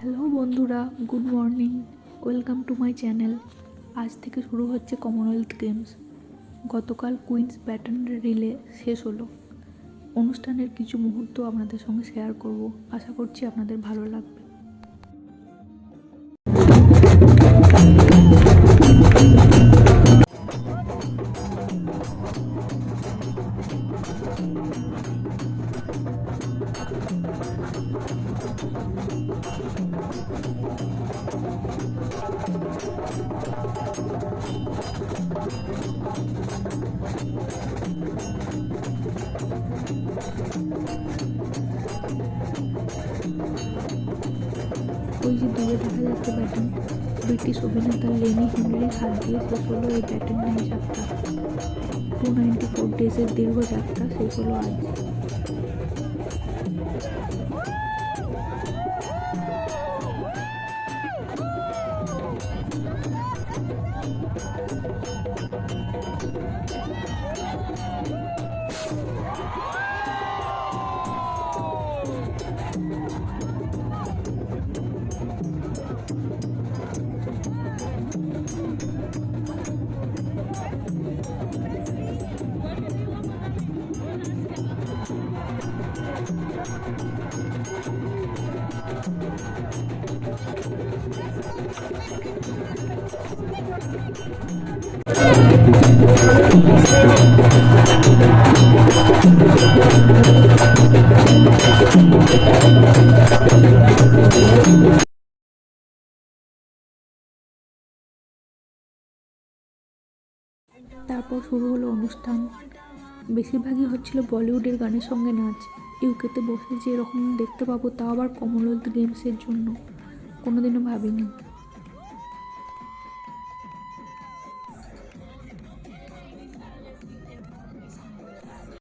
Hello বন্ধুরা, good morning. Welcome to my channel. আজ থেকে শুরু হচ্ছে কমনওয়েলথ গেমস। গতকাল কুইন্স ব্যাটন রিলে শেষ হলো। অনুষ্ঠানের কিছু মুহূর্ত আপনাদের সঙ্গে শেয়ার করব। আশা করছি আপনাদের ভালো লাগবে। ওই যে দূরে দেখা যাচ্ছে ব্যাটন, ব্রিটিশ অভিনেতা লেনি হেনরির হাত দিয়ে শেষ হলো এই ব্যাটন নিয়ে যাত্রা। 294 ডেজের দীর্ঘ যাত্রা শেষ হলো আজ। তারপর শুরু হলো অনুষ্ঠান। বেশিরভাগই হচ্ছিল বলিউডের গানের সঙ্গে নাচ। ইউকেতে বসে যে এরকম দেখতে পাবো, তাও আবার কমনওয়েলথ গেমসের জন্য, কোনোদিনও ভাবিনি।